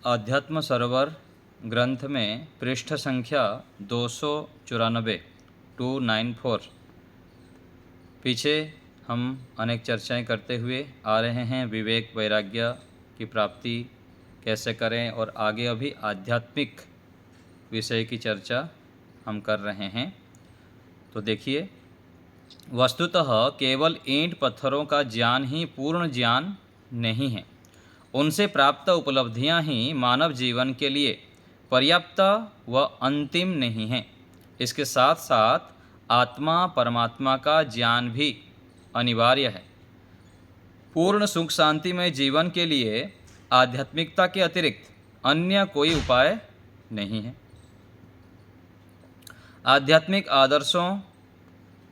आध्यात्म सरोवर ग्रंथ में पृष्ठ संख्या 294 294 पीछे हम अनेक चर्चाएं करते हुए आ रहे हैं। विवेक वैराग्य की प्राप्ति कैसे करें और आगे अभी आध्यात्मिक विषय की चर्चा हम कर रहे हैं। तो देखिए, वस्तुतः केवल ईंट पत्थरों का ज्ञान ही पूर्ण ज्ञान नहीं है। उनसे प्राप्त उपलब्धियां ही मानव जीवन के लिए पर्याप्त व अंतिम नहीं हैं। इसके साथ साथ आत्मा परमात्मा का ज्ञान भी अनिवार्य है। पूर्ण सुख शांतिमय जीवन के लिए आध्यात्मिकता के अतिरिक्त अन्य कोई उपाय नहीं है। आध्यात्मिक आदर्शों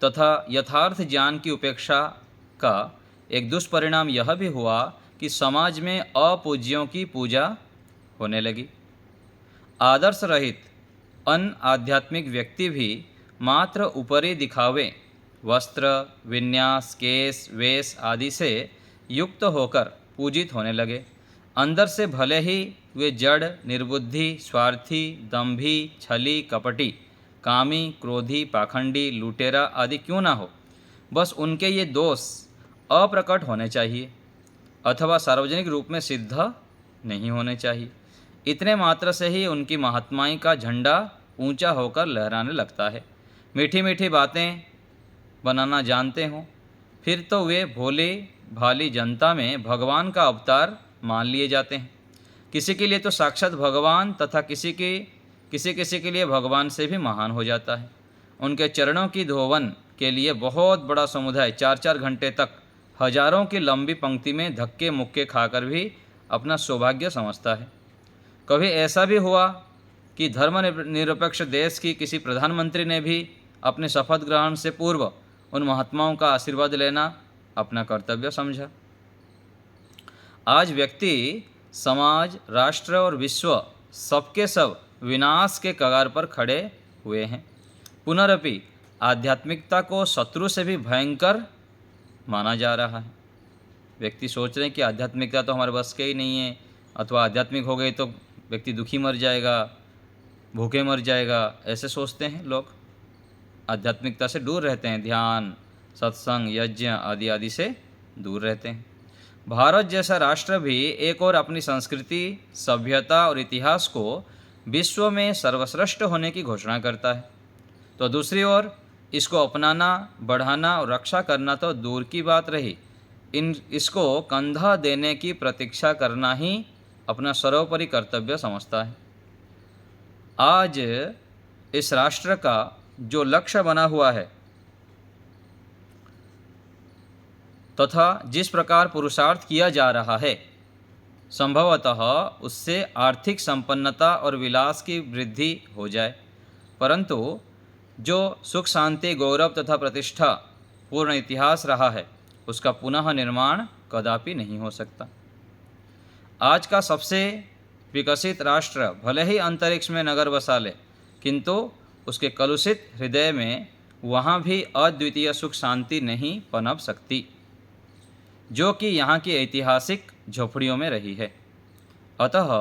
तथा यथार्थ ज्ञान की उपेक्षा का एक दुष्परिणाम यह भी हुआ कि समाज में अपूज्यों की पूजा होने लगी। आदर्श रहित अन आध्यात्मिक व्यक्ति भी मात्र ऊपरी दिखावे, वस्त्र, विन्यास, केस, वेश आदि से युक्त होकर पूजित होने लगे। अंदर से भले ही वे जड़, निर्बुद्धि, स्वार्थी, दंभी, छली, कपटी, कामी, क्रोधी, पाखंडी, लुटेरा आदि क्यों ना हो, बस उनके ये दोष अप्रकट होने चाहिए अथवा सार्वजनिक रूप में सिद्ध नहीं होने चाहिए। इतने मात्र से ही उनकी महात्माई का झंडा ऊंचा होकर लहराने लगता है। मीठी मीठी बातें बनाना जानते हों, फिर तो वे भोली भाली जनता में भगवान का अवतार मान लिए जाते हैं। किसी के लिए तो साक्षात भगवान तथा किसी किसी के लिए भगवान से भी महान हो जाता है। उनके चरणों की धोवन के लिए बहुत बड़ा समुदाय 4-4 घंटे तक हजारों की लंबी पंक्ति में धक्के मुक्के खाकर भी अपना सौभाग्य समझता है। कभी ऐसा भी हुआ कि धर्मनिरपेक्ष देश की किसी प्रधानमंत्री ने भी अपने शपथ ग्रहण से पूर्व उन महात्माओं का आशीर्वाद लेना अपना कर्तव्य समझा। आज व्यक्ति, समाज, राष्ट्र और विश्व सबके सब विनाश के कगार पर खड़े हुए हैं। पुनरपि आध्यात्मिकता को शत्रु से भी भयंकर माना जा रहा है। व्यक्ति सोच रहे हैं कि आध्यात्मिकता तो हमारे बस के ही नहीं है, अथवा आध्यात्मिक हो गई तो व्यक्ति दुखी मर जाएगा, भूखे मर जाएगा, ऐसे सोचते हैं लोग। आध्यात्मिकता से दूर रहते हैं, ध्यान, सत्संग, यज्ञ आदि आदि से दूर रहते हैं। भारत जैसा राष्ट्र भी एक और अपनी संस्कृति, सभ्यता और इतिहास को विश्व में सर्वश्रेष्ठ होने की घोषणा करता है, तो दूसरी ओर इसको अपनाना, बढ़ाना और रक्षा करना तो दूर की बात रही, इसको कंधा देने की प्रतीक्षा करना ही अपना सर्वोपरि कर्तव्य समझता है। आज इस राष्ट्र का जो लक्ष्य बना हुआ है तथा जिस प्रकार पुरुषार्थ किया जा रहा है, संभवतः उससे आर्थिक संपन्नता और विलास की वृद्धि हो जाए, परंतु जो सुख, शांति, गौरव तथा प्रतिष्ठा पूर्ण इतिहास रहा है, उसका पुनः निर्माण कदापि नहीं हो सकता। आज का सबसे विकसित राष्ट्र भले ही अंतरिक्ष में नगर बसा ले, किंतु उसके कलुषित हृदय में वहाँ भी अद्वितीय सुख शांति नहीं पनप सकती, जो कि यहाँ की ऐतिहासिक झोपड़ियों में रही है। अतः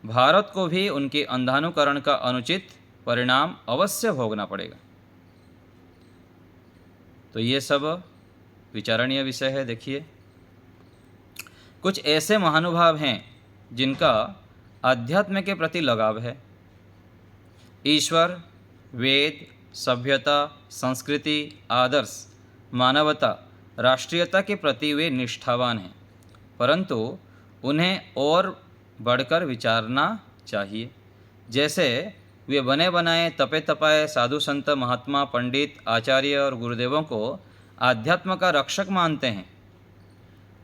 भारत को भी उनके अंधानुकरण का अनुचित परिणाम अवश्य भोगना पड़ेगा। तो ये सब विचारणीय विषय है। देखिए, कुछ ऐसे महानुभाव हैं जिनका अध्यात्म के प्रति लगाव है। ईश्वर, वेद, सभ्यता, संस्कृति, आदर्श, मानवता, राष्ट्रीयता के प्रति वे निष्ठावान हैं, परंतु उन्हें और बढ़कर विचारना चाहिए। जैसे वे बने बनाए, तपे तपाए साधु संत, महात्मा, पंडित, आचार्य और गुरुदेवों को आध्यात्म का रक्षक मानते हैं,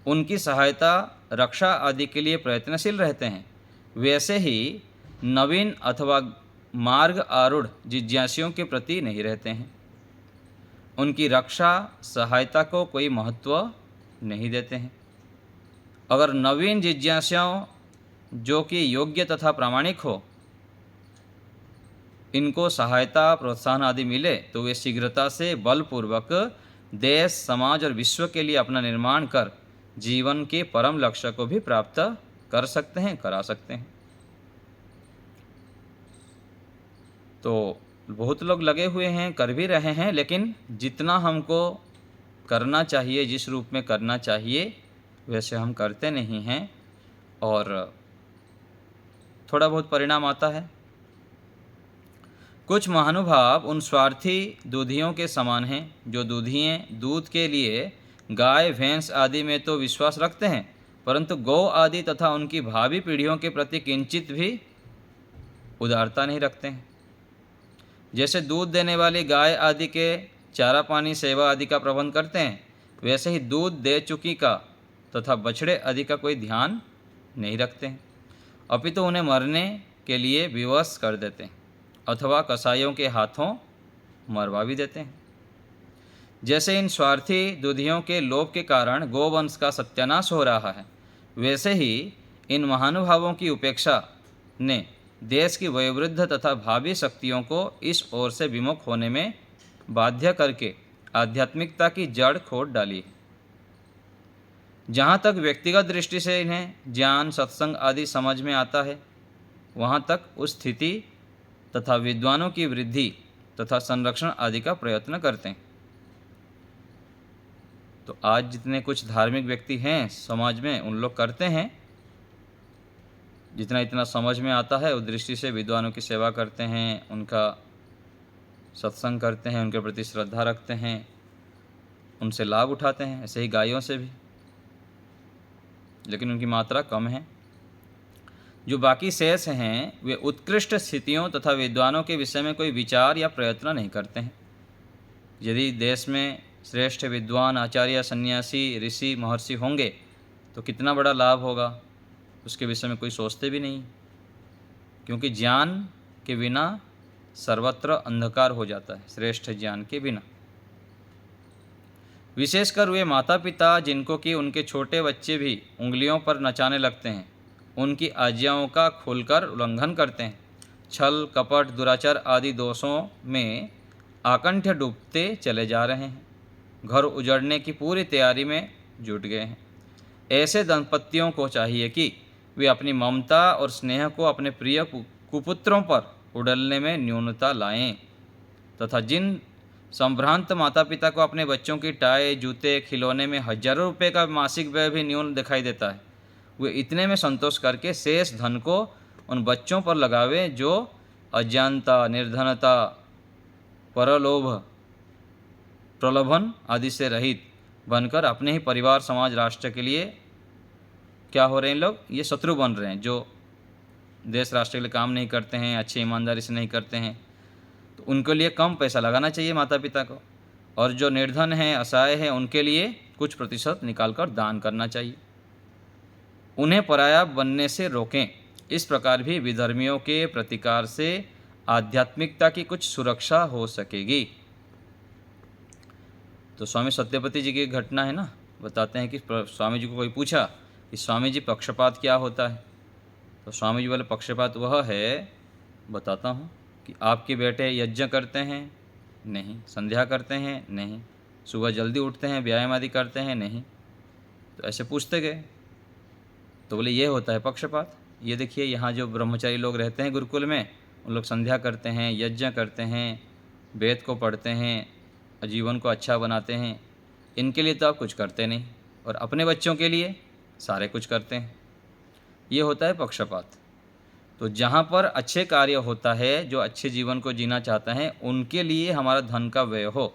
उनकी सहायता, रक्षा आदि के लिए प्रयत्नशील रहते हैं, वैसे ही नवीन अथवा मार्ग आरूढ़ जिज्ञासियों के प्रति नहीं रहते हैं। उनकी रक्षा, सहायता को कोई महत्व नहीं देते हैं। अगर नवीन जिज्ञासाओं जो कि योग्य तथा प्रामाणिक हो, इनको सहायता, प्रोत्साहन आदि मिले तो वे शीघ्रता से बलपूर्वक देश, समाज और विश्व के लिए अपना निर्माण कर जीवन के परम लक्ष्य को भी प्राप्त कर सकते हैं, करा सकते हैं। तो बहुत लोग लगे हुए हैं, कर भी रहे हैं, लेकिन जितना हमको करना चाहिए, जिस रूप में करना चाहिए, वैसे हम करते नहीं हैं और थोड़ा बहुत परिणाम आता है। कुछ महानुभाव उन स्वार्थी दूधियों के समान हैं जो दूधिये दूध के लिए गाय भैंस आदि में तो विश्वास रखते हैं, परंतु गौ आदि तथा उनकी भावी पीढ़ियों के प्रति किंचित भी उदारता नहीं रखते हैं। जैसे दूध देने वाली गाय आदि के चारा पानी सेवा आदि का प्रबंध करते हैं, वैसे ही दूध दे चुकी का तथा बछड़े आदि का कोई ध्यान नहीं रखते हैं, अपितु उन्हें मरने के लिए विवश कर देते हैं अथवा कसाईयों के हाथों मरवा भी देते हैं। जैसे इन स्वार्थी दूधियों के लोभ के कारण गोवंश का सत्यानाश हो रहा है, वैसे ही इन महानुभावों की उपेक्षा ने देश की वयोवृद्ध तथा भावी शक्तियों को इस ओर से विमुख होने में बाध्य करके आध्यात्मिकता की जड़ खोद डाली है। जहाँ तक व्यक्तिगत दृष्टि से इन्हें ज्ञान सत्संग आदि समझ में आता है, वहाँ तक उस स्थिति तथा विद्वानों की वृद्धि तथा संरक्षण आदि का प्रयत्न करते हैं। तो आज जितने कुछ धार्मिक व्यक्ति हैं समाज में, उन लोग करते हैं, जितना इतना समझ में आता है उस दृष्टि से विद्वानों की सेवा करते हैं, उनका सत्संग करते हैं, उनके प्रति श्रद्धा रखते हैं, उनसे लाभ उठाते हैं, ऐसे ही गायों से भी, लेकिन उनकी मात्रा कम है। जो बाकी शेष हैं वे उत्कृष्ट स्थितियों तथा विद्वानों के विषय में कोई विचार या प्रयत्न नहीं करते हैं। यदि देश में श्रेष्ठ विद्वान आचार्य सन्यासी ऋषि महर्षि होंगे तो कितना बड़ा लाभ होगा, उसके विषय में कोई सोचते भी नहीं, क्योंकि ज्ञान के बिना सर्वत्र अंधकार हो जाता है, श्रेष्ठ ज्ञान के बिना। विशेषकर वे माता पिता जिनको कि उनके छोटे बच्चे भी उंगलियों पर नचाने लगते हैं, उनकी आज्ञाओं का खुलकर उल्लंघन करते हैं, छल कपट दुराचार आदि दोषों में आकंठ डूबते चले जा रहे हैं, घर उजड़ने की पूरी तैयारी में जुट गए हैं। ऐसे दंपतियों को चाहिए कि वे अपनी ममता और स्नेह को अपने प्रिय कुपुत्रों पर उड़लने में न्यूनता लाएं तथा जिन संभ्रांत माता पिता को अपने बच्चों की टाई जूते खिलौने में हजारों रुपए का मासिक व्यय भी न्यून दिखाई देता है, वे इतने में संतोष करके शेष धन को उन बच्चों पर लगावे जो अज्ञानता निर्धनता परलोभ प्रलोभन आदि से रहित बनकर अपने ही परिवार समाज राष्ट्र के लिए क्या हो रहे हैं, लोग ये शत्रु बन रहे हैं, जो देश राष्ट्र के लिए काम नहीं करते हैं, अच्छी ईमानदारी से नहीं करते हैं। तो उनके लिए कम पैसा लगाना चाहिए माता पिता को, और जो निर्धन हैं असहाय हैं उनके लिए कुछ प्रतिशत निकालकर दान करना चाहिए, उन्हें पराया बनने से रोकें। इस प्रकार भी विधर्मियों के प्रतिकार से आध्यात्मिकता की कुछ सुरक्षा हो सकेगी। तो स्वामी सत्यपति जी की घटना है ना, बताते हैं कि स्वामी जी को कोई पूछा कि स्वामी जी पक्षपात क्या होता है, तो स्वामी जी बोले पक्षपात वह है, बताता हूँ, कि आपके बेटे यज्ञ करते हैं नहीं, संध्या करते हैं नहीं, सुबह जल्दी उठते हैं, व्यायाम आदि करते हैं नहीं। तो ऐसे पूछते गए तो बोले ये होता है पक्षपात। ये देखिए यहाँ जो ब्रह्मचारी लोग रहते हैं गुरुकुल में, उन लोग संध्या करते हैं, यज्ञ करते हैं, वेद को पढ़ते हैं, जीवन को अच्छा बनाते हैं, इनके लिए तो आप कुछ करते नहीं, और अपने बच्चों के लिए सारे कुछ करते हैं। ये होता है पक्षपात। तो जहाँ पर अच्छे कार्य होता है, जो अच्छे जीवन को जीना चाहते हैं, उनके लिए हमारा धन का व्यय हो,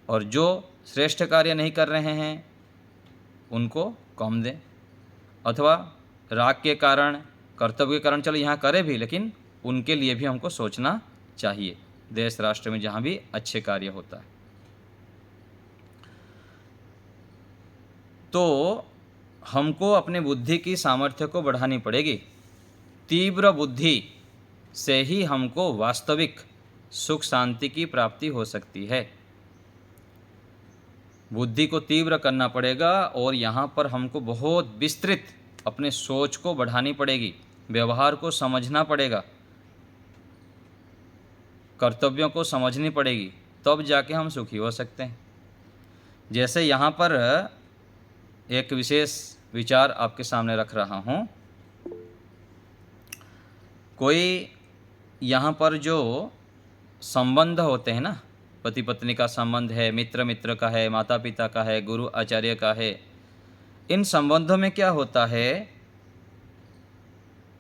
और जो श्रेष्ठ कार्य नहीं कर रहे हैं उनको कम दें, अथवा राग के कारण कर्तव्य के कारण चलो यहाँ करें भी, लेकिन उनके लिए भी हमको सोचना चाहिए देश राष्ट्र में जहाँ भी अच्छे कार्य होता है। तो हमको अपने बुद्धि की सामर्थ्य को बढ़ानी पड़ेगी। तीव्र बुद्धि से ही हमको वास्तविक सुख शांति की प्राप्ति हो सकती है। बुद्धि को तीव्र करना पड़ेगा, और यहाँ पर हमको बहुत विस्तृत अपने सोच को बढ़ानी पड़ेगी, व्यवहार को समझना पड़ेगा, कर्तव्यों को समझनी पड़ेगी, तब जाके हम सुखी हो सकते हैं। जैसे यहाँ पर एक विशेष विचार आपके सामने रख रहा हूँ। कोई यहाँ पर जो संबंध होते हैं ना, पति पत्नी का संबंध है, मित्र मित्र का है, माता पिता का है, गुरु आचार्य का है, इन संबंधों में क्या होता है,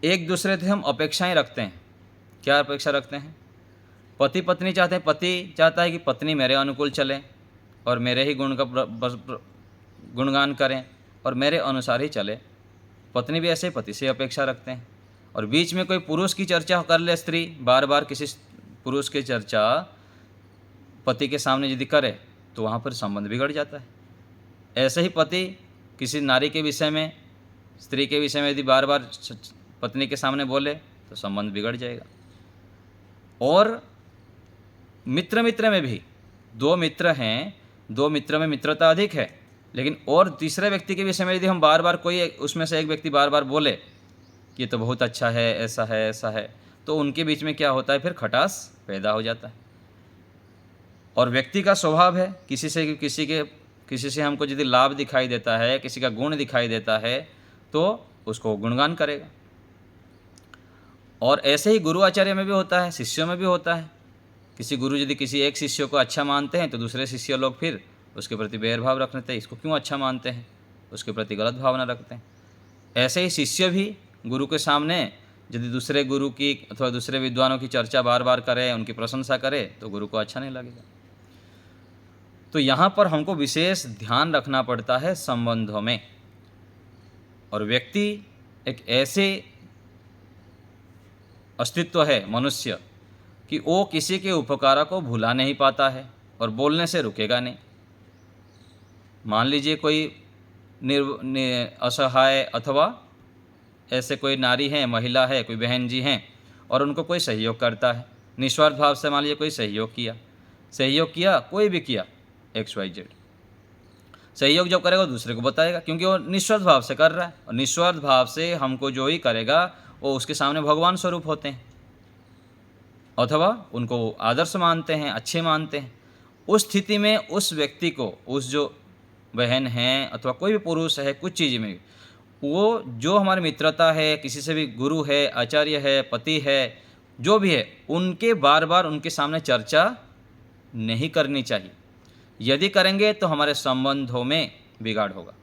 एक दूसरे से हम अपेक्षाएं रखते हैं। क्या अपेक्षा रखते हैं? पति पत्नी चाहते हैं, पति चाहता है कि पत्नी मेरे अनुकूल चले और मेरे ही गुण का गुणगान करें और मेरे अनुसार ही चले। पत्नी भी ऐसे पति से अपेक्षा रखते हैं। और बीच में कोई पुरुष की चर्चा कर ले स्त्री, बार बार किसी पुरुष की चर्चा पति के सामने यदि करे तो वहाँ पर संबंध बिगड़ जाता है। ऐसे ही पति किसी नारी के विषय में, स्त्री के विषय में यदि बार बार पत्नी के सामने बोले तो संबंध बिगड़ जाएगा। और मित्र मित्र में भी दो मित्र हैं, दो मित्र में मित्रता अधिक है, लेकिन और तीसरे व्यक्ति के विषय में यदि हम बार बार कोई उसमें से एक व्यक्ति बार बार बोले कि ये तो बहुत अच्छा है, ऐसा है, ऐसा है, तो उनके बीच में क्या होता है, फिर खटास पैदा हो जाता है। और व्यक्ति का स्वभाव है, किसी से हमको यदि लाभ दिखाई देता है, किसी का गुण दिखाई देता है तो उसको गुणगान करेगा। और ऐसे ही गुरु आचार्य में भी होता है, शिष्यों में भी होता है। किसी गुरु यदि किसी एक शिष्य को अच्छा मानते हैं तो दूसरे शिष्य लोग फिर उसके प्रति बैरभाव रखते हैं, इसको क्यों अच्छा मानते हैं, उसके प्रति गलत भावना रखते हैं। ऐसे ही शिष्य भी गुरु के सामने यदि दूसरे गुरु की अथवा दूसरे विद्वानों की चर्चा बार बार करे, उनकी प्रशंसा करे, तो गुरु को अच्छा नहीं लगेगा। तो यहाँ पर हमको विशेष ध्यान रखना पड़ता है संबंधों में। और व्यक्ति एक ऐसे अस्तित्व है मनुष्य कि वो किसी के उपकार को भुला नहीं पाता है और बोलने से रुकेगा नहीं। मान लीजिए कोई असहाय अथवा ऐसे कोई नारी है, महिला है, कोई बहन जी हैं और उनको कोई सहयोग करता है, निस्वार्थ भाव से मान लीजिए कोई सहयोग किया, कोई भी किया, XYZ सहयोग जब करेगा दूसरे को बताएगा, क्योंकि वो निस्वार्थ भाव से कर रहा है। और निस्वार्थ भाव से हमको जो ही करेगा वो उसके सामने भगवान स्वरूप होते हैं अथवा उनको आदर्श मानते हैं, अच्छे मानते हैं। उस स्थिति में उस व्यक्ति को, उस जो बहन है अथवा कोई भी पुरुष है, कुछ चीज़ में वो जो हमारी मित्रता है, किसी से भी गुरु है, आचार्य है, पति है, जो भी है, उनके बार बार उनके सामने चर्चा नहीं करनी चाहिए। यदि करेंगे तो हमारे संबंधों में बिगाड़ होगा।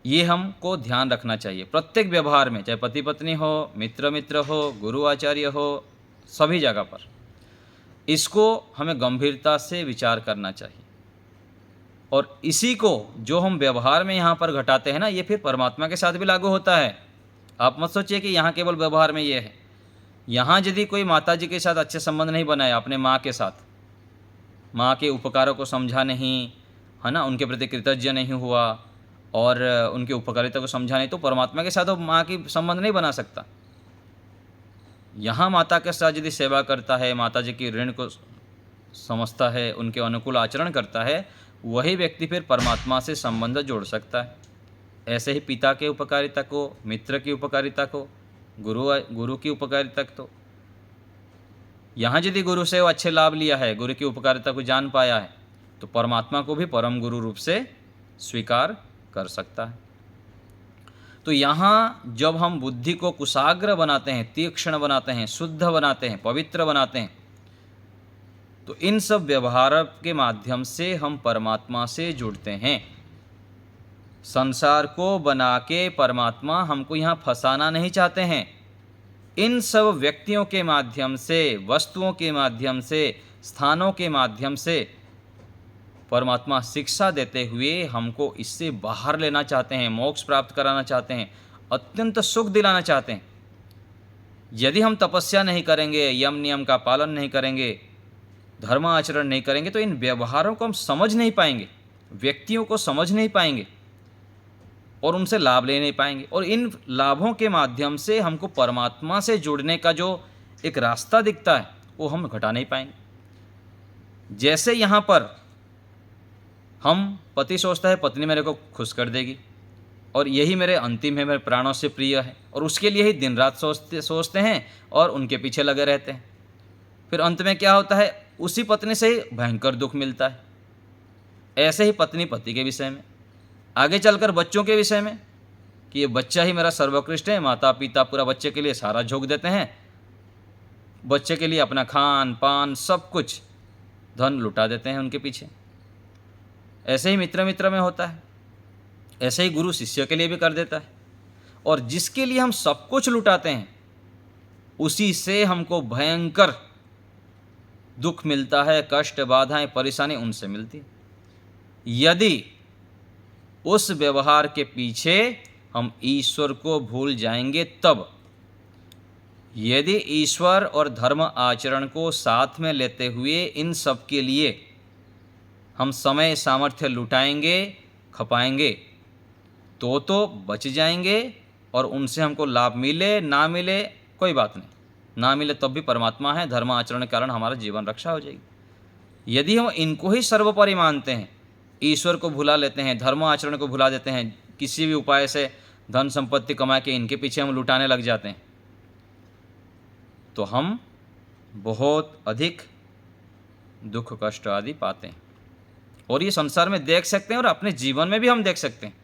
ये हमको ध्यान रखना चाहिए प्रत्येक व्यवहार में, चाहे पति पत्नी हो, मित्र मित्र हो, गुरु आचार्य हो, सभी जगह पर इसको हमें गंभीरता से विचार करना चाहिए। और इसी को जो हम व्यवहार में यहाँ पर घटाते हैं ना, ये फिर परमात्मा के साथ भी लागू होता है। आप मत सोचिए कि यहाँ केवल व्यवहार में ये है। यहाँ यदि कोई माता जी के साथ अच्छे संबंध नहीं बनाए, अपने माँ के साथ, माँ के उपकारों को समझा नहीं, है ना, उनके प्रति कृतज्ञ नहीं हुआ और उनकी उपकारिता को समझा नहीं, तो परमात्मा के साथ वो माँ की संबंध नहीं बना सकता। यहाँ माता के साथ यदि सेवा करता है, माता जी की ऋण को समझता है, उनके अनुकूल आचरण करता है, वही व्यक्ति फिर परमात्मा से संबंध जोड़ सकता है। ऐसे ही पिता के उपकारिता को, मित्र की उपकारिता को, गुरु की उपकारिता को, यहाँ यदि गुरु से वो अच्छे लाभ लिया है, गुरु की उपकारिता को जान पाया है, तो परमात्मा को भी परम गुरु रूप से स्वीकार कर सकता है। तो यहाँ जब हम बुद्धि को कुशाग्र बनाते हैं, तीक्ष्ण बनाते हैं, शुद्ध बनाते हैं, पवित्र बनाते हैं, तो इन सब व्यवहार के माध्यम से हम परमात्मा से जुड़ते हैं। संसार को बना के परमात्मा हमको यहाँ फंसाना नहीं चाहते हैं। इन सब व्यक्तियों के माध्यम से, वस्तुओं के माध्यम से, स्थानों के माध्यम से परमात्मा शिक्षा देते हुए हमको इससे बाहर लेना चाहते हैं, मोक्ष प्राप्त कराना चाहते हैं, अत्यंत सुख दिलाना चाहते हैं। यदि हम तपस्या नहीं करेंगे, यम नियम का पालन नहीं करेंगे, धर्म आचरण नहीं करेंगे, तो इन व्यवहारों को हम समझ नहीं पाएंगे, व्यक्तियों को समझ नहीं पाएंगे और उनसे लाभ ले नहीं पाएंगे। और इन लाभों के माध्यम से हमको परमात्मा से जुड़ने का जो एक रास्ता दिखता है वो हम घटा नहीं पाएंगे। जैसे यहाँ पर हम, पति सोचता है पत्नी मेरे को खुश कर देगी और यही मेरे अंतिम है, मेरे प्राणों से प्रिय है, और उसके लिए ही दिन रात सोचते हैं और उनके पीछे लगे रहते हैं। फिर अंत में क्या होता है, उसी पत्नी से ही भयंकर दुख मिलता है। ऐसे ही पत्नी पति के विषय में, आगे चलकर बच्चों के विषय में कि ये बच्चा ही मेरा सर्वोत्कृष्ट है, माता पिता पूरा बच्चे के लिए सारा झोंक देते हैं बच्चे के लिए अपना खान पान सब कुछ धन लुटा देते हैं उनके पीछे। ऐसे ही मित्र मित्र में होता है, ऐसे ही गुरु शिष्य के लिए भी कर देता है। और जिसके लिए हम सब कुछ लुटाते हैं उसी से हमको भयंकर दुख मिलता है, कष्ट, बाधाएं, परेशानी उनसे मिलती है। यदि उस व्यवहार के पीछे हम ईश्वर को भूल जाएंगे तब। यदि ईश्वर और धर्म आचरण को साथ में लेते हुए इन सब के लिए हम समय सामर्थ्य लुटाएंगे, खपाएंगे तो बच जाएंगे, और उनसे हमको लाभ मिले ना मिले कोई बात नहीं, ना मिले तब भी परमात्मा है, धर्म आचरण के कारण हमारा जीवन रक्षा हो जाएगी। यदि हम इनको ही सर्वोपरि मानते हैं, ईश्वर को भुला लेते हैं, धर्म आचरण को भुला देते हैं, किसी भी उपाय से धन संपत्ति कमा के इनके पीछे हम लुटाने लग जाते हैं, तो हम बहुत अधिक दुख कष्ट आदि पाते हैं। और ये संसार में देख सकते हैं और अपने जीवन में भी हम देख सकते हैं।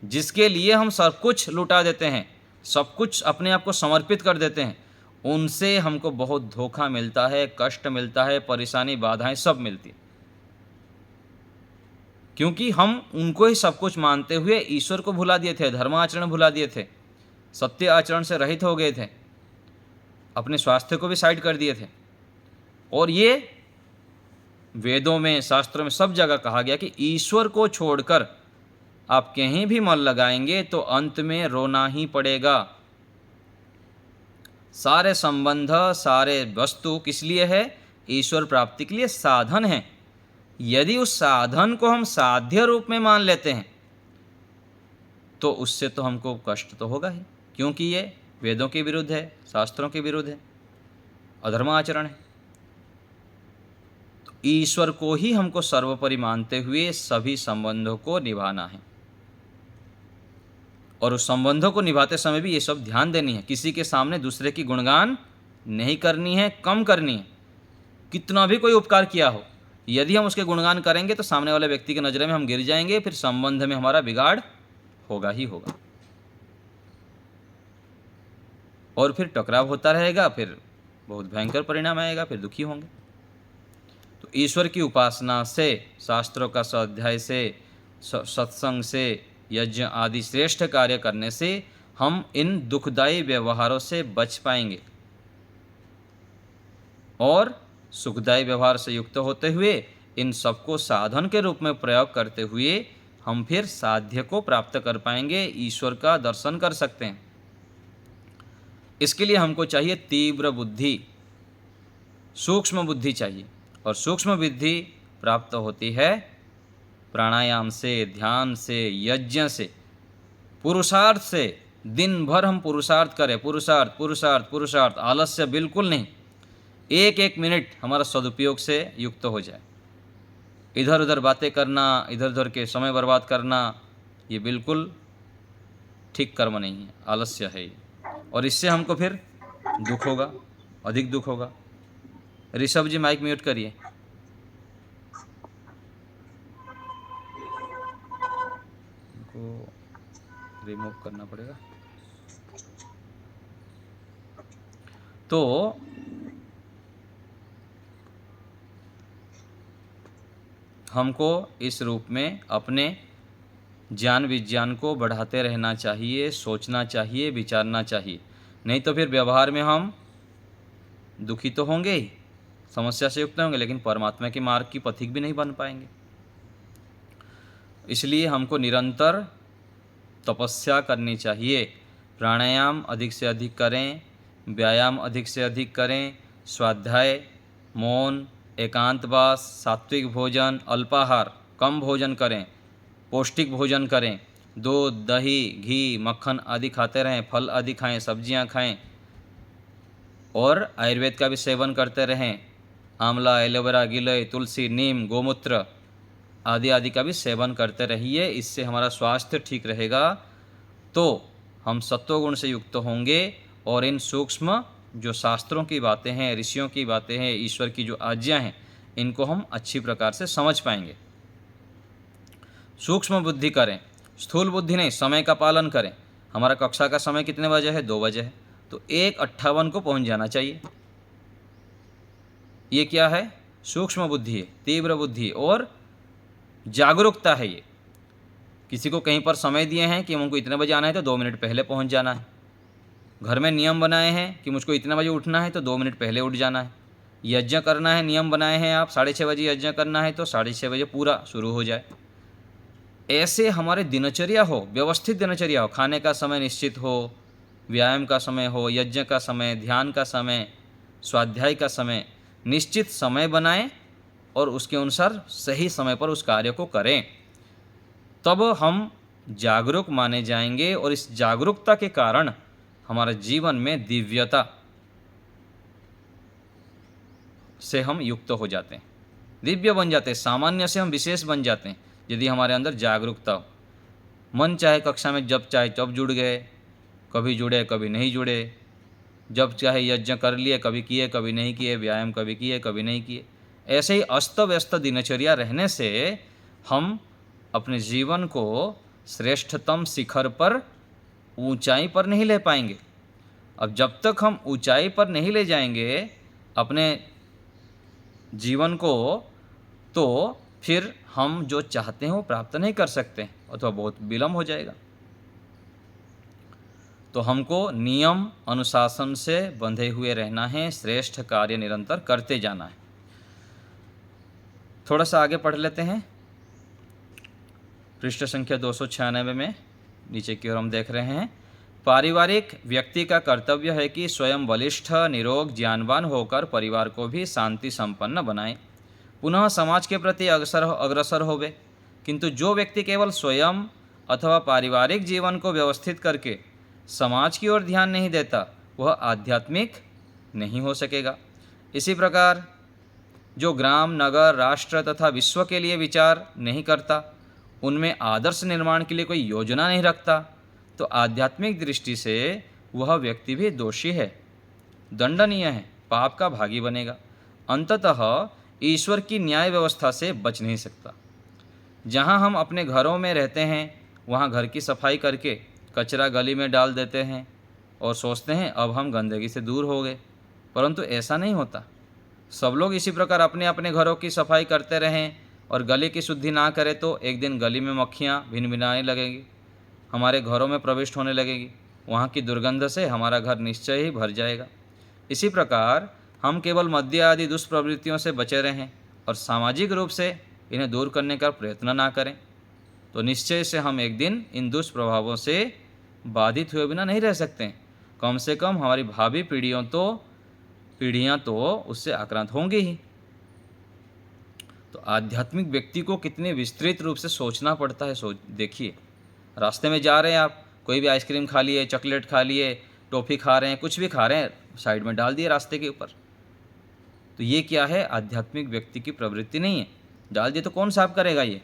जिसके लिए हम सब कुछ लुटा देते हैं, सब कुछ अपने आप को समर्पित कर देते हैं, उनसे हमको बहुत धोखा मिलता है, कष्ट मिलता है, परेशानी, बाधाएं सब मिलती है। क्योंकि हम उनको ही सब कुछ मानते हुए ईश्वर को भुला दिए थे, धर्म आचरण भुला दिए थे, सत्य आचरण से रहित हो गए थे, अपने स्वास्थ्य को भी साइड कर दिए थे। और ये वेदों में, शास्त्रों में सब जगह कहा गया कि ईश्वर को छोड़कर आप कहीं भी मन लगाएंगे तो अंत में रोना ही पड़ेगा। सारे संबंध, सारे वस्तु किस लिए है? ईश्वर प्राप्ति के लिए साधन है। यदि उस साधन को हम साध्य रूप में मान लेते हैं तो उससे तो हमको कष्ट तो होगा ही, क्योंकि ये वेदों के विरुद्ध है, शास्त्रों के विरुद्ध है, अधर्म आचरण है। तो ईश्वर को ही हमको सर्वोपरि मानते हुए सभी संबंधों को निभाना है। और उस संबंधों को निभाते समय भी ये सब ध्यान देनी है, किसी के सामने दूसरे की गुणगान नहीं करनी है, कम करनी है। कितना भी कोई उपकार किया हो, यदि हम उसके गुणगान करेंगे तो सामने वाले व्यक्ति की नज़र में हम गिर जाएंगे, फिर संबंध में हमारा बिगाड़ होगा ही होगा, और फिर टकराव होता रहेगा, फिर बहुत भयंकर परिणाम आएगा, फिर दुखी होंगे। तो ईश्वर की उपासना से, शास्त्रों का स्वाध्याय से, सत्संग से, यज्ञ आदि श्रेष्ठ कार्य करने से हम इन दुखदायी व्यवहारों से बच पाएंगे, और सुखदायी व्यवहार से युक्त होते हुए इन सबको साधन के रूप में प्रयोग करते हुए हम फिर साध्य को प्राप्त कर पाएंगे, ईश्वर का दर्शन कर सकते हैं। इसके लिए हमको चाहिए तीव्र बुद्धि, सूक्ष्म बुद्धि चाहिए, और सूक्ष्म बुद्धि प्राप्त होती है प्राणायाम से, ध्यान से, यज्ञ से, पुरुषार्थ से। दिन भर हम पुरुषार्थ करें, पुरुषार्थ पुरुषार्थ पुरुषार्थ, आलस्य बिल्कुल नहीं। एक एक मिनट हमारा सदुपयोग से युक्त हो जाए। इधर उधर बातें करना, इधर उधर के समय बर्बाद करना, ये बिल्कुल ठीक कर्म नहीं है, आलस्य है ये। और इससे हमको फिर दुख होगा, अधिक दुख होगा। ऋषभ जी माइक म्यूट करिए। इनको रिमूव करना पड़ेगा। तो हमको इस रूप में अपने ज्ञान विज्ञान को बढ़ाते रहना चाहिए, सोचना चाहिए, विचारना चाहिए। नहीं तो फिर व्यवहार में हम दुखी तो होंगे ही, समस्या से युक्त होंगे, लेकिन परमात्मा के मार्ग की पथिक भी नहीं बन पाएंगे। इसलिए हमको निरंतर तपस्या करनी चाहिए। प्राणायाम अधिक से अधिक करें, व्यायाम अधिक से अधिक करें, स्वाध्याय, मौन, एकांतवास, सात्विक भोजन, अल्पाहार कम भोजन करें, पौष्टिक भोजन करें, दूध, दही, घी, मक्खन आदि खाते रहें, फल आदि खाएं, सब्जियां खाएं, और आयुर्वेद का भी सेवन करते रहें। आंवला, एलोवेरा, गिलोय, तुलसी, नीम, गोमूत्र आदि आदि का भी सेवन करते रहिए। इससे हमारा स्वास्थ्य ठीक रहेगा, तो हम सत्वगुण से युक्त होंगे, और इन सूक्ष्म जो शास्त्रों की बातें हैं, ऋषियों की बातें हैं, ईश्वर की जो आज्ञा हैं, इनको हम अच्छी प्रकार से समझ पाएंगे। सूक्ष्म बुद्धि करें, स्थूल बुद्धि नहीं। समय का पालन करें। हमारा कक्षा का समय कितने बजे है? 2 बजे है, तो 1:58 को पहुंच जाना चाहिए। ये क्या है? सूक्ष्म बुद्धि है, तीव्र बुद्धि और जागरूकता है। ये किसी को कहीं पर समय दिए हैं कि उनको इतने बजे आना है तो 2 मिनट पहले पहुंच जाना है। घर में नियम बनाए हैं कि मुझको इतने बजे उठना है तो 2 मिनट पहले उठ जाना है। यज्ञ करना है, नियम बनाए हैं आप 6:30 बजे यज्ञ करना है तो 6:30 बजे पूरा शुरू हो जाए। ऐसे हमारे दिनचर्या हो, व्यवस्थित दिनचर्या हो, खाने का समय निश्चित हो, व्यायाम का समय हो, यज्ञ का समय, ध्यान का समय, स्वाध्याय का समय, निश्चित समय बनाएं और उसके अनुसार सही समय पर उस कार्य को करें। तब हम जागरूक माने जाएंगे और इस जागरूकता के कारण हमारे जीवन में दिव्यता से हम युक्त हो जाते हैं, दिव्य बन जाते हैं, सामान्य से हम विशेष बन जाते हैं यदि हमारे अंदर जागरूकता हो। मन चाहे कक्षा में जब चाहे तब जुड़ गए, कभी जुड़े कभी नहीं जुड़े, जब चाहे यज्ञ कर लिए, कभी किए कभी नहीं किए, व्यायाम कभी किए कभी नहीं किए। ऐसे ही अस्त व्यस्त दिनचर्या रहने से हम अपने जीवन को श्रेष्ठतम शिखर पर, ऊंचाई पर नहीं ले पाएंगे। अब जब तक हम ऊंचाई पर नहीं ले जाएंगे अपने जीवन को, तो फिर हम जो चाहते हैं वो प्राप्त नहीं कर सकते अथवा बहुत विलम्ब हो जाएगा। तो हमको नियम अनुशासन से बंधे हुए रहना है, श्रेष्ठ कार्य निरंतर करते जाना है। थोड़ा सा आगे पढ़ लेते हैं। पृष्ठ संख्या 296 में नीचे की ओर हम देख रहे हैं, पारिवारिक व्यक्ति का कर्तव्य है कि स्वयं बलिष्ठ, निरोग, ज्ञानवान होकर परिवार को भी शांति संपन्न बनाए, पुनः समाज के प्रति अग्रसर होवे। किंतु जो व्यक्ति केवल स्वयं अथवा पारिवारिक जीवन को व्यवस्थित करके समाज की ओर ध्यान नहीं देता, वह आध्यात्मिक नहीं हो सकेगा। इसी प्रकार जो ग्राम, नगर, राष्ट्र तथा विश्व के लिए विचार नहीं करता, उनमें आदर्श निर्माण के लिए कोई योजना नहीं रखता, तो आध्यात्मिक दृष्टि से वह व्यक्ति भी दोषी है, दंडनीय है, पाप का भागी बनेगा। अंततः ईश्वर की न्याय व्यवस्था से बच नहीं सकता। जहाँ हम अपने घरों में रहते हैं वहाँ घर की सफाई करके कचरा गली में डाल देते हैं और सोचते हैं अब हम गंदगी से दूर हो गए, परंतु ऐसा नहीं होता। सब लोग इसी प्रकार अपने अपने घरों की सफाई करते रहें और गली की शुद्धि ना करें तो एक दिन गली में मक्खियाँ भिनभिनाने लगेंगी, हमारे घरों में प्रविष्ट होने लगेगी, वहाँ की दुर्गंध से हमारा घर निश्चय ही भर जाएगा। इसी प्रकार हम केवल मद्य आदि दुष्प्रवृत्तियों से बचे रहें और सामाजिक रूप से इन्हें दूर करने का प्रयत्न ना करें, तो निश्चय से हम एक दिन इन दुष्प्रभावों से बाधित हुए बिना नहीं रह सकते। कम से कम हमारी भावी पीढ़ियाँ तो उससे आक्रांत होंगी ही। तो आध्यात्मिक व्यक्ति को कितने विस्तृत रूप से सोचना पड़ता है। देखिए, रास्ते में जा रहे हैं आप, कोई भी आइसक्रीम खा लिए, चॉकलेट खा लिए, टॉफ़ी खा रहे हैं, कुछ भी खा रहे हैं, साइड में डाल दिए रास्ते के ऊपर, तो ये क्या है? आध्यात्मिक व्यक्ति की प्रवृत्ति नहीं है। डाल दिए तो कौन साफ करेगा? ये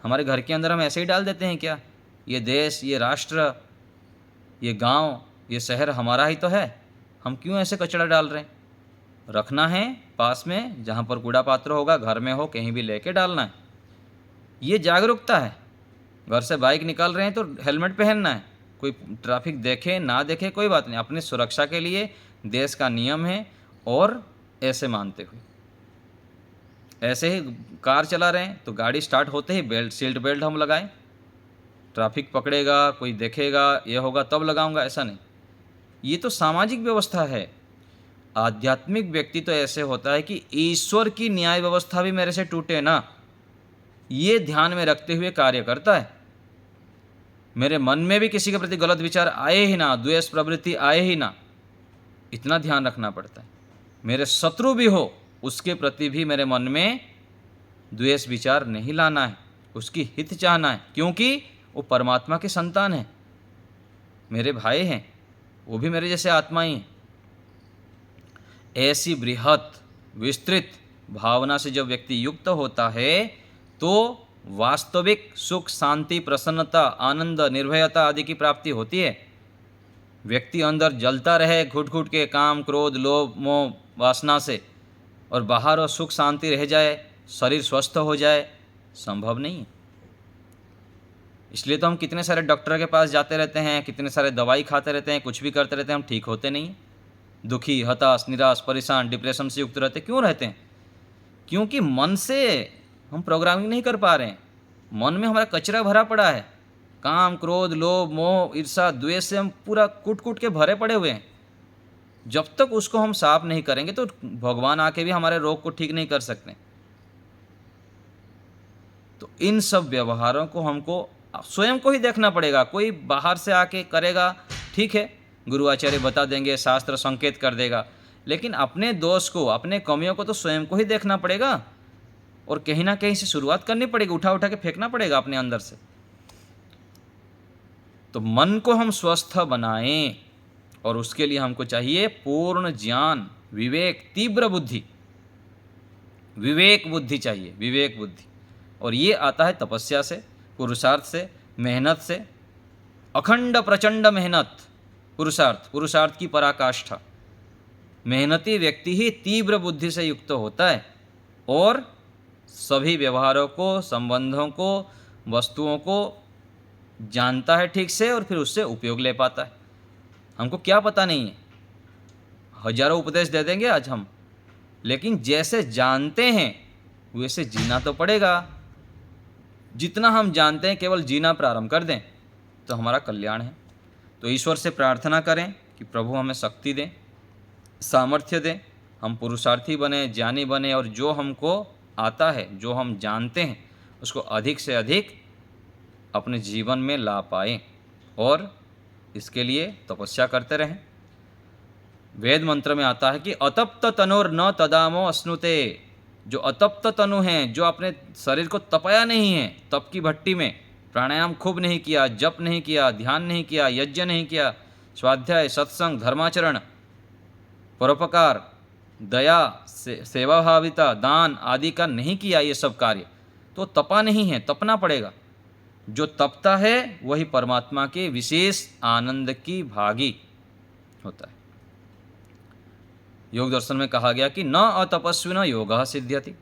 हमारे घर के अंदर हम ऐसे ही डाल देते हैं क्या? ये देश, ये राष्ट्र, ये गांव, ये शहर हमारा ही तो है, हम क्यों ऐसे कचरा डाल रहे हैं? रखना है पास में, जहाँ पर कूड़ा पात्र होगा, घर में हो, कहीं भी लेके डालना है। ये जागरूकता है। घर से बाइक निकाल रहे हैं तो हेलमेट पहनना है, कोई ट्रैफिक देखे ना देखे कोई बात नहीं, अपनी सुरक्षा के लिए देश का नियम है। और ऐसे मानते हुए ऐसे ही कार चला रहे हैं तो गाड़ी स्टार्ट होते ही सीट बेल्ट हम लगाएं। ट्रैफिक पकड़ेगा, कोई देखेगा, ये होगा तब लगाऊंगा, ऐसा नहीं। ये तो सामाजिक व्यवस्था है। आध्यात्मिक व्यक्ति तो ऐसे होता है कि ईश्वर की न्याय व्यवस्था भी मेरे से टूटे ना, ये ध्यान में रखते हुए कार्य करता है। मेरे मन में भी किसी के प्रति गलत विचार आए ही ना, द्वेष प्रवृत्ति आए ही ना, इतना ध्यान रखना पड़ता है। मेरे शत्रु भी हो, उसके प्रति भी मेरे मन में द्वेष विचार नहीं लाना है, उसकी हित चाहना है, क्योंकि वो परमात्मा के संतान हैं, मेरे भाई हैं, वो भी मेरे जैसे आत्मा ही हैं। ऐसी बृहत विस्तृत भावना से जब व्यक्ति युक्त होता है तो वास्तविक सुख, शांति, प्रसन्नता, आनंद, निर्भयता आदि की प्राप्ति होती है। व्यक्ति अंदर जलता रहे घुट घुट के काम, क्रोध, लोभ, मोह, वासना से, और बाहर और सुख शांति रह जाए, शरीर स्वस्थ हो जाए, संभव नहीं है। इसलिए तो हम कितने सारे डॉक्टर के पास जाते रहते हैं, कितने सारे दवाई खाते रहते हैं, कुछ भी करते रहते हैं, हम ठीक होते नहीं। दुखी, हताश, निराश, परेशान, डिप्रेशन से युक्त रहते क्यों रहते हैं? क्योंकि मन से हम प्रोग्रामिंग नहीं कर पा रहे हैं। मन में हमारा कचरा भरा पड़ा है, काम, क्रोध, लोभ, मोह, ईर्ष्या, द्वेष से हम पूरा कूट कूट के भरे पड़े हुए हैं। जब तक उसको हम साफ नहीं करेंगे तो भगवान आके भी हमारे रोग को ठीक नहीं कर सकते। तो इन सब व्यवहारों को हमको स्वयं को ही देखना पड़ेगा। कोई बाहर से आके करेगा, ठीक है, गुरु आचार्य बता देंगे, शास्त्र संकेत कर देगा, लेकिन अपने दोष को, अपने कमियों को तो स्वयं को ही देखना पड़ेगा और कहीं ना कहीं से शुरुआत करनी पड़ेगी, उठा उठा के फेंकना पड़ेगा अपने अंदर से। तो मन को हम स्वस्थ बनाएं और उसके लिए हमको चाहिए पूर्ण ज्ञान, विवेक, तीव्र बुद्धि, विवेक बुद्धि चाहिए, विवेक बुद्धि। और ये आता है तपस्या से, पुरुषार्थ से, मेहनत से, अखंड प्रचंड मेहनत, पुरुषार्थ, पुरुषार्थ की पराकाष्ठा। मेहनती व्यक्ति ही तीव्र बुद्धि से युक्त होता है और सभी व्यवहारों को, संबंधों को, वस्तुओं को जानता है ठीक से और फिर उससे उपयोग ले पाता है। हमको क्या पता नहीं है, हजारों उपदेश दे देंगे आज हम, लेकिन जैसे जानते हैं वैसे जीना तो पड़ेगा। जितना हम जानते हैं केवल जीना प्रारंभ कर दें तो हमारा कल्याण है। तो ईश्वर से प्रार्थना करें कि प्रभु हमें शक्ति दें, सामर्थ्य दें, हम पुरुषार्थी बने, ज्ञानी बने और जो हमको आता है, जो हम जानते हैं, उसको अधिक से अधिक अपने जीवन में ला पाएँ और इसके लिए तपस्या करते रहें। वेद मंत्र में आता है कि अतप्त तनुर न तदामो अश्नुते। जो अतप्त तनु हैं, जो अपने शरीर को तपाया नहीं है, तप की भट्टी में प्राणायाम खूब नहीं किया, जप नहीं किया, ध्यान नहीं किया, यज्ञ नहीं किया, स्वाध्याय, सत्संग, धर्माचरण, परोपकार, दया, सेवाभाविता, दान आदि का नहीं किया, ये सब कार्य, तो तपा नहीं है, तपना पड़ेगा। जो तपता है वही परमात्मा के विशेष आनंद की भागी होता है। योग दर्शन में कहा गया कि न अतपस्विन योगः सिद्ध्यति।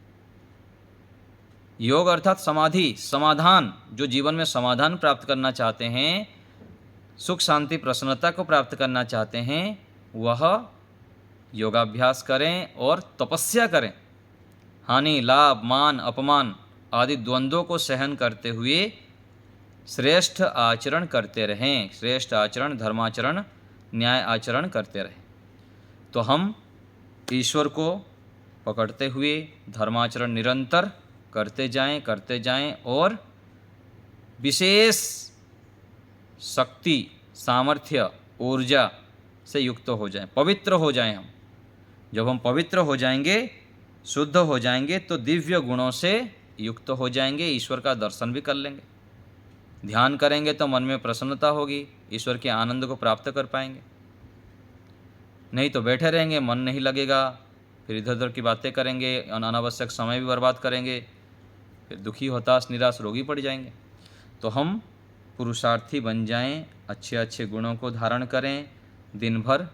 योग अर्थात समाधि, समाधान। जो जीवन में समाधान प्राप्त करना चाहते हैं, सुख शांति प्रसन्नता को प्राप्त करना चाहते हैं, वह योगाभ्यास करें और तपस्या करें। हानि, लाभ, मान, अपमान आदि द्वंद्वों को सहन करते हुए श्रेष्ठ आचरण करते रहें। श्रेष्ठ आचरण, धर्माचरण, न्याय आचरण करते रहें। तो हम ईश्वर को पकड़ते हुए धर्माचरण निरंतर करते जाएं और विशेष शक्ति, सामर्थ्य, ऊर्जा से युक्त हो जाएं, पवित्र हो जाएं हम। जब हम पवित्र हो जाएंगे, शुद्ध हो जाएंगे, तो दिव्य गुणों से युक्त हो जाएंगे, ईश्वर का दर्शन भी कर लेंगे। ध्यान करेंगे तो मन में प्रसन्नता होगी, ईश्वर के आनंद को प्राप्त कर पाएंगे। नहीं तो बैठे रहेंगे, मन नहीं लगेगा, फिर इधर उधर की बातें करेंगे, अनावश्यक समय भी बर्बाद करेंगे, फिर दुखी, हताश, निराश, रोगी पड़ जाएंगे। तो हम पुरुषार्थी बन जाएं, अच्छे अच्छे गुणों को धारण करें, दिन भर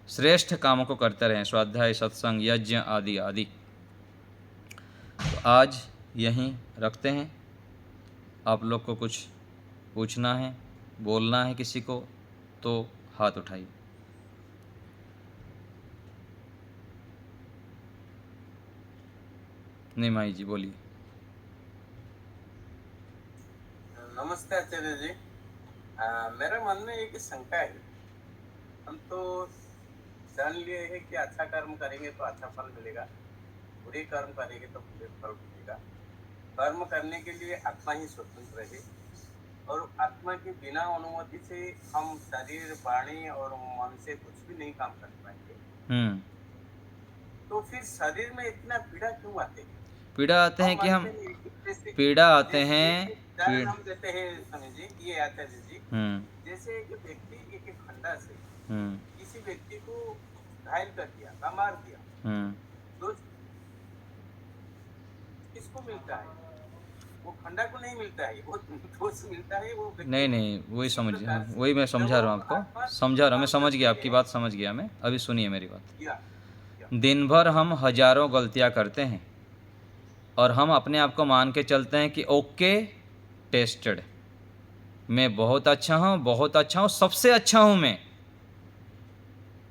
श्रेष्ठ कामों को करते रहें, स्वाध्याय, सत्संग, यज्ञ आदि आदि। तो आज यहीं रखते हैं। आप लोग को कुछ पूछना है, बोलना है किसी को, तो हाथ उठाइए। निमाई जी बोलिए। नमस्ते आचार्य जी। मेरे मन में एक शंका है। हम तो जान लिए हैं कि अच्छा कर्म करेंगे तो अच्छा फल मिलेगा, बुरे कर्म करेंगे तो बुरे फल मिलेगा। कर्म करने के लिए आत्मा ही स्वतंत्र है और आत्मा के बिना अनुमति से हम शरीर, वाणी और मन से कुछ भी नहीं काम कर पाएंगे। तो फिर शरीर में इतना पीड़ा क्यों आते हैं? पीड़ा आते हैं कि हम पीड़ा आते हैं, हम देते हैं स्वामी जी, ये आचार्य जी, जैसे एक व्यक्ति एक खंडा से किसी व्यक्ति को घायल कर दिया, मार दिया, तो किसको मिलता है? वो खंडा को नहीं मिलता है, वो दोष मिलता है वो। नहीं, वही समझिए, वही मैं समझा रहा हूँ आपको, समझा रहा हूँ मैं, समझ गया आपकी बात, समझ गया मैं। अभी सुनिए मेरी बात। दिन भर हम हजारों गलतियाँ करते हैं और हम अपने आप को मान के चलते हैं कि ओके, टेस्टेड, मैं बहुत अच्छा हूँ, बहुत अच्छा हूँ, सबसे अच्छा हूँ मैं।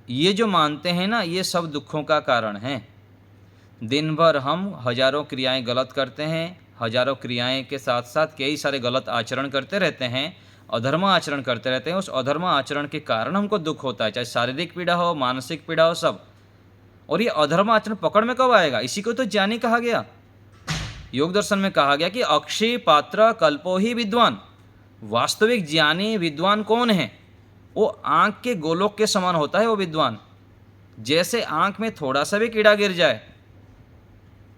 ये जो मानते हैं ना, ये सब दुखों का कारण है। दिन भर हम हजारों क्रियाएं गलत करते हैं, हजारों क्रियाएं के साथ साथ कई सारे गलत आचरण करते रहते हैं, अधर्म आचरण करते रहते हैं। उस अधर्म आचरण के कारण हमको दुख होता है, चाहे शारीरिक पीड़ा हो, मानसिक पीड़ा हो, सब। और ये अधर्म आचरण पकड़ में कब आएगा? इसी को तो ज्ञानी कहा गया। योग दर्शन में कहा गया कि अक्षय पात्र कल्पो ही विद्वान। वास्तविक ज्ञानी विद्वान कौन है? वो आंख के गोलोक के समान होता है वो विद्वान। जैसे आंख में थोड़ा सा भी कीड़ा गिर जाए,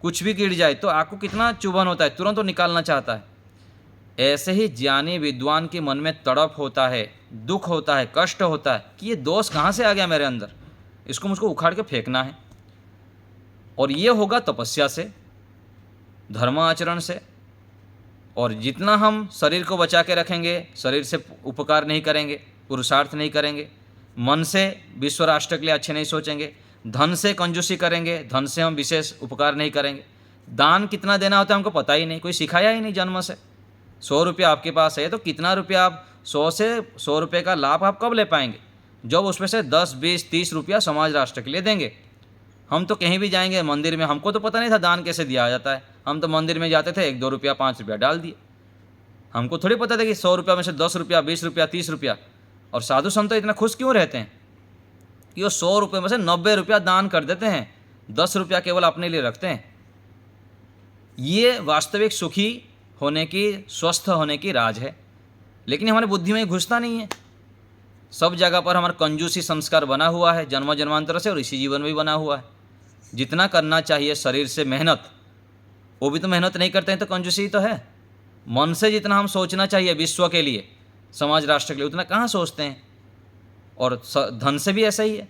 कुछ भी गिर जाए तो आंख को कितना चुभन होता है, तुरंत वो निकालना चाहता है। ऐसे ही ज्ञानी विद्वान के मन में तड़प होता है, दुख होता है, कष्ट होता है कि ये दोष कहाँ से आ गया मेरे अंदर, इसको मुझको उखाड़ के फेंकना है। और ये होगा तपस्या से, धर्म आचरण से। और जितना हम शरीर को बचा के रखेंगे, शरीर से उपकार नहीं करेंगे, पुरुषार्थ नहीं करेंगे, मन से विश्व राष्ट्र के लिए अच्छे नहीं सोचेंगे, धन से कंजूसी करेंगे, धन से हम विशेष उपकार नहीं करेंगे। दान कितना देना होता है हमको पता ही नहीं, कोई सिखाया ही नहीं जन्म से। 100 रुपया आपके पास है तो कितना रुपया आप 100 से 100 रुपये का लाभ आप कब ले पाएंगे? जब उसमें से 10, 20, 30 रुपया समाज राष्ट्र के लिए देंगे। हम तो कहीं भी जाएंगे मंदिर में, हमको तो पता नहीं था दान कैसे दिया जाता है। हम तो मंदिर में जाते थे, 1-2 रुपया 5 रुपया डाल दिए। हमको थोड़ी पता था कि 100 रुपया में से 10 रुपया, 20 रुपया, 30 रुपया। और साधु संत तो इतना खुश क्यों रहते हैं कि वो 100 रुपये में से 90 रुपया दान कर देते हैं, 10 रुपया केवल अपने लिए रखते हैं। ये वास्तविक सुखी होने की, स्वस्थ होने की राज है। लेकिन हमारी बुद्धि में घुसता नहीं है। सब जगह पर हमारा कंजूसी संस्कार बना हुआ है जन्म जन्मांतर से, और इसी जीवन में भी बना हुआ है। जितना करना चाहिए शरीर से मेहनत, वो भी तो मेहनत नहीं करते हैं, तो कंजूसी तो है। मन से जितना हम सोचना चाहिए विश्व के लिए, समाज राष्ट्र के लिए, उतना कहाँ सोचते हैं। और धन से भी ऐसा ही है।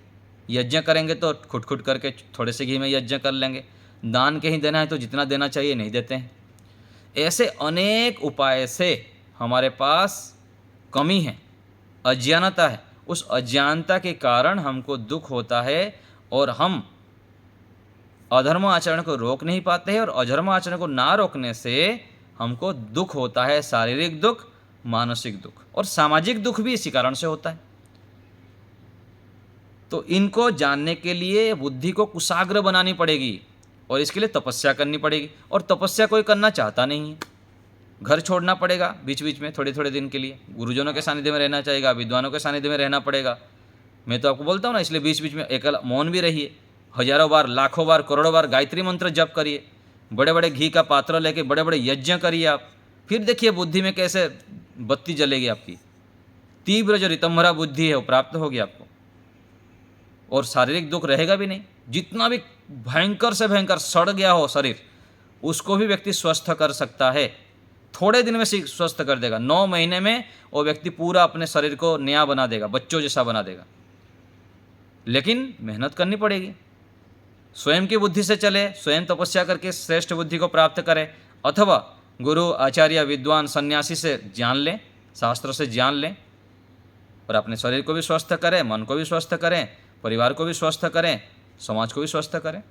यज्ञ करेंगे तो खुट करके थोड़े से घी में यज्ञ कर लेंगे। दान कहीं देना है तो जितना देना चाहिए नहीं देते हैं। ऐसे अनेक उपाय से हमारे पास कमी है, अज्ञानता है। उस अज्ञानता के कारण हमको दुख होता है और हम अधर्म आचरण को रोक नहीं पाते हैं। और अधर्म आचरण को ना रोकने से हमको दुख होता है, शारीरिक दुख, मानसिक दुख, और सामाजिक दुख भी इसी कारण से होता है। तो इनको जानने के लिए बुद्धि को कुशाग्र बनानी पड़ेगी, और इसके लिए तपस्या करनी पड़ेगी। और तपस्या कोई करना चाहता नहीं है। घर छोड़ना पड़ेगा बीच बीच में, थोड़े थोड़े दिन के लिए। गुरुजनों के सानिध्य में रहना चाहिए, विद्वानों के सानिध्य में रहना पड़ेगा। मैं तो आपको बोलता हूँ ना, इसलिए बीच बीच में एकल मौन भी रहिए। हजारों बार, लाखों बार, करोड़ों बार गायत्री मंत्र जप करिए। बड़े बड़े घी का पात्र लेके बड़े बड़े यज्ञ करिए आप। फिर देखिए बुद्धि में कैसे बत्ती जलेगी आपकी। तीव्र जो रितंभरा बुद्धि है वो प्राप्त होगी आपको, और शारीरिक दुख रहेगा भी नहीं। जितना भी भयंकर से भयंकर सड़ गया हो शरीर, उसको भी व्यक्ति स्वस्थ कर सकता है। थोड़े दिन में स्वस्थ कर देगा। 9 महीने में वो व्यक्ति पूरा अपने शरीर को नया बना देगा, बच्चों जैसा बना देगा। लेकिन मेहनत करनी पड़ेगी। स्वयं की बुद्धि से चले, स्वयं तपस्या करके श्रेष्ठ बुद्धि को प्राप्त करें, अथवा गुरु, आचार्य, विद्वान, सन्यासी से ज्ञान लें, शास्त्र से ज्ञान लें, और अपने शरीर को भी स्वस्थ करें, मन को भी स्वस्थ करें, परिवार को भी स्वस्थ करें, समाज को भी स्वस्थ करें।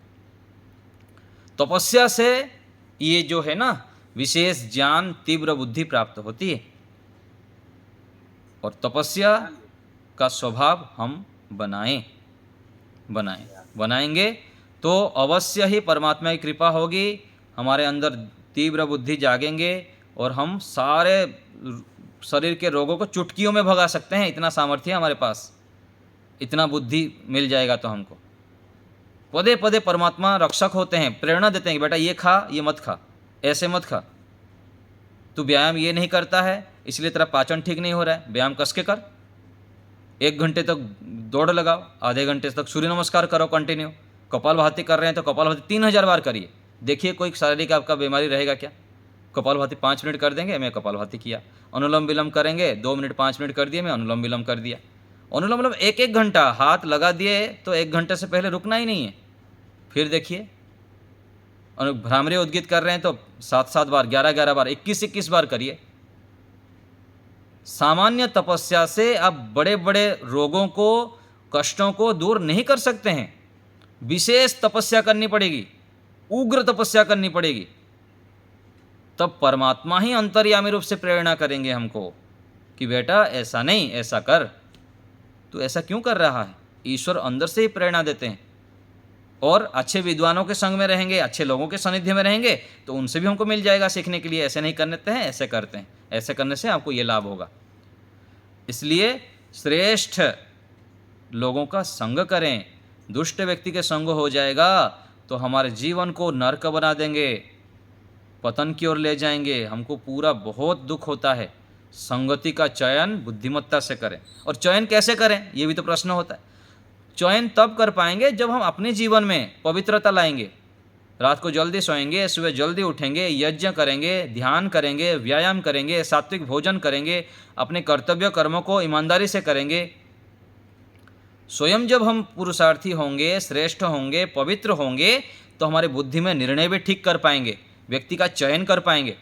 तपस्या से ये जो है ना विशेष ज्ञान, तीव्र बुद्धि प्राप्त होती है। और तपस्या का स्वभाव हम बनाएंगे तो अवश्य ही परमात्मा की कृपा होगी, हमारे अंदर तीव्र बुद्धि जागेंगे, और हम सारे शरीर के रोगों को चुटकियों में भगा सकते हैं। इतना सामर्थ्य है हमारे पास, इतना बुद्धि मिल जाएगा तो हमको। पदे पदे परमात्मा रक्षक होते हैं, प्रेरणा देते हैं कि बेटा ये खा, ये मत खा, ऐसे मत खा, तू व्यायाम ये नहीं करता है इसलिए तेरा पाचन ठीक नहीं हो रहा है, व्यायाम कस के कर। 1 घंटे तक दौड़ लगाओ, आधे घंटे तक सूर्य नमस्कार करो कंटिन्यू। कपालभाति कर रहे हैं तो कपालभाति 3000 बार करिए। देखिए कोई शारीरिक आपका बीमारी रहेगा क्या। कपालभाति 5 मिनट कर देंगे, मैं कपालभाति किया। अनुलोम विलोम करेंगे, 2 मिनट 5 मिनट कर दिए, मैं अनुलोम विलोम कर दिया। अनुलोम विलोम 1-1 घंटा हाथ लगा दिए तो 1 घंटे से पहले रुकना ही नहीं है। फिर देखिए भ्रामरी उद्गित कर रहे हैं तो 7-7 बार, 11-11 बार, 21-21 बार करिए। सामान्य तपस्या से आप बड़े बड़े रोगों को, कष्टों को दूर नहीं कर सकते हैं। विशेष तपस्या करनी पड़ेगी, उग्र तपस्या करनी पड़ेगी, तब परमात्मा ही अंतर्यामी रूप से प्रेरणा करेंगे हमको कि बेटा ऐसा नहीं, ऐसा कर, तू ऐसा क्यों कर रहा है। ईश्वर अंदर से ही प्रेरणा देते हैं। और अच्छे विद्वानों के संग में रहेंगे, अच्छे लोगों के सानिध्य में रहेंगे, तो उनसे भी हमको मिल जाएगा सीखने के लिए। ऐसे नहीं करते हैं, ऐसे करते हैं, ऐसे करने से आपको ये लाभ होगा। इसलिए श्रेष्ठ लोगों का संग करें। दुष्ट व्यक्ति के संग हो जाएगा तो हमारे जीवन को नरक बना देंगे, पतन की ओर ले जाएंगे, हमको पूरा बहुत दुख होता है। संगति का चयन बुद्धिमत्ता से करें। और चयन कैसे करें, ये भी तो प्रश्न होता है। चयन तब कर पाएंगे जब हम अपने जीवन में पवित्रता लाएंगे। रात को जल्दी सोएंगे, सुबह जल्दी उठेंगे, यज्ञ करेंगे, ध्यान करेंगे, व्यायाम करेंगे, सात्विक भोजन करेंगे, अपने कर्तव्य कर्मों को ईमानदारी से करेंगे। स्वयं जब हम पुरुषार्थी होंगे, श्रेष्ठ होंगे, पवित्र होंगे, तो हमारे बुद्धि में निर्णय भी ठीक कर पाएंगे, व्यक्ति का चयन कर पाएंगे।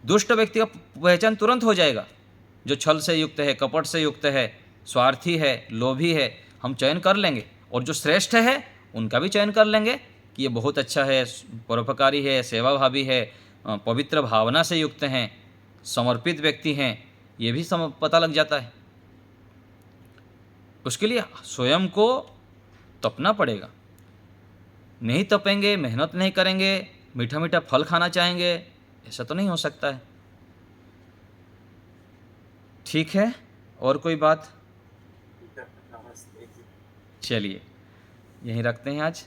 दुष्ट व्यक्ति का पहचान तुरंत हो जाएगा, जो छल से युक्त है, कपट से युक्त है, स्वार्थी है, लोभी है, हम चयन कर लेंगे। और जो श्रेष्ठ है उनका भी चयन कर लेंगे कि ये बहुत अच्छा है, परोपकारी है, सेवाभावी है, पवित्र भावना से युक्त हैं, समर्पित व्यक्ति हैं, ये भी पता लग जाता है। उसके लिए स्वयं को तपना पड़ेगा। नहीं तपेंगे, मेहनत नहीं करेंगे, मीठा मीठा फल खाना चाहेंगे, ऐसा तो नहीं हो सकता है। ठीक है, और कोई बात? नमस्ते जी। चलिए यहीं रखते हैं आज।